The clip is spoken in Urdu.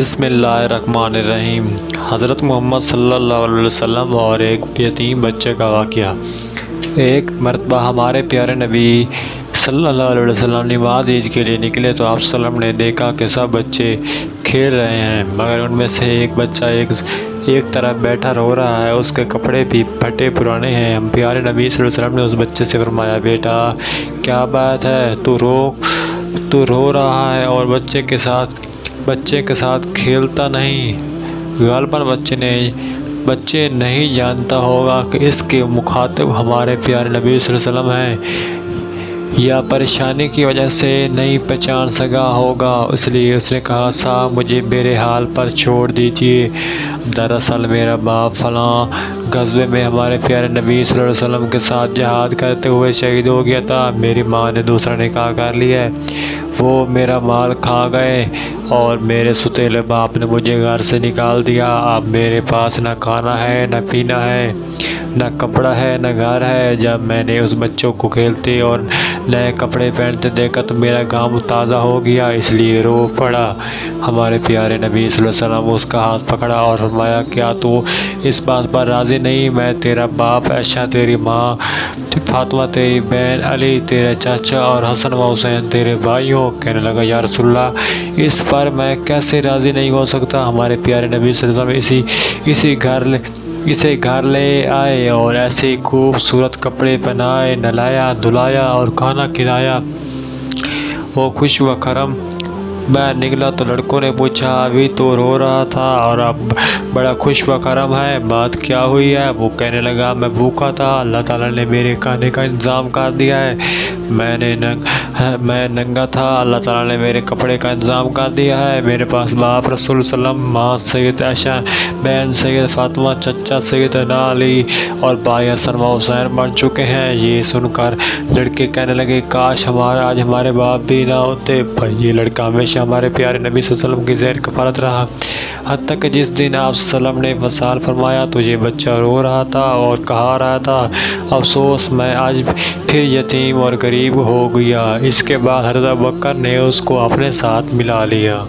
بسم اللہ الرحمن الرحیم۔ حضرت محمد صلی اللہ علیہ وسلم اور ایک یتیم بچے کا واقعہ۔ ایک مرتبہ ہمارے پیارے نبی صلی اللہ علیہ وسلم نماز عید کے لیے نکلے تو آپ صلی اللہ علیہ وسلم نے دیکھا کہ سب بچے کھیل رہے ہیں، مگر ان میں سے ایک بچہ ایک طرف بیٹھا رو رہا ہے، اس کے کپڑے بھی پھٹے پرانے ہیں۔ ہم پیارے نبی صلی اللہ علیہ وسلم نے اس بچے سے فرمایا، بیٹا کیا بات ہے، تو رو رہا ہے اور بچے کے ساتھ کھیلتا نہیں؟ غالباً بچے نہیں جانتا ہوگا کہ اس کے مخاطب ہمارے پیارے نبی صلی اللہ علیہ وسلم ہیں، یا پریشانی کی وجہ سے نہیں پہچان سکا ہوگا، اس لیے اس نے کہا، صاحب مجھے میرے حال پر چھوڑ دیجیے، دراصل میرا باپ فلاں غزوے میں ہمارے پیارے نبی صلی اللہ علیہ وسلم کے ساتھ جہاد کرتے ہوئے شہید ہو گیا تھا، میری ماں نے دوسرا نکاح کر لیا ہے، وہ میرا مال کھا گئے اور میرے ستیلے باپ نے مجھے گھر سے نکال دیا، اب میرے پاس نہ کھانا ہے نہ پینا ہے، نہ کپڑا ہے نہ گھر ہے۔ جب میں نے اس بچوں کو کھیلتے اور نئے کپڑے پہنتے دیکھا تو میرا غم تازہ ہو گیا، اس لیے رو پڑا۔ ہمارے پیارے نبی صلی اللہ علیہ وسلم اس کا ہاتھ پکڑا اور فرمایا، کیا تو اس بات پر راضی نہیں؟ میں تیرا باپ عائشہ تیری ماں، فاطمہ تیری بہن، علی تیرا چاچا اور حسن و حسین تیرے بھائیوں۔ کہنے لگا، یا رسول اللہ اس پر میں کیسے راضی نہیں ہو سکتا؟ ہمارے پیارے نبی صلی اللہ علیہ وسلم اسے گھر لے آئے اور ایسے خوبصورت کپڑے پہنائے، نہلایا دھلایا اور کھانا کھلایا۔ وہ خوش و خرم میں نکلا تو لڑکوں نے پوچھا، ابھی تو رو رہا تھا اور اب بڑا خوش و خرم ہے، بات کیا ہوئی ہے؟ وہ کہنے لگا، میں بھوکا تھا، اللہ تعالیٰ نے میرے کھانے کا انتظام کر دیا ہے، میں ننگا تھا، اللہ تعالیٰ نے میرے کپڑے کا انتظام کر دیا ہے، میرے پاس باپ رسول صلی اللہ علیہ وسلم، ماں سید عائشہ، بہن سید فاطمہ، چچا سیدنا علی اور بھائی حسن و حسین بن چکے ہیں۔ یہ سن کر لڑکے کہنے لگے، کاش آج ہمارے باپ بھی نہ ہوتے۔ پر یہ لڑکا ہمیشہ ہمارے پیارے نبی صلی اللہ علیہ وسلم کی زیر کفالت رہا، حتیٰ کہ جس دن آپ صلی اللہ علیہ وسلم نے وصال فرمایا تو یہ بچہ رو رہا تھا اور کہا رہا تھا، افسوس میں آج پھر یتیم اور غریب ہو گیا۔ اس کے بعد حضرت ابوبکر نے اس کو اپنے ساتھ ملا لیا۔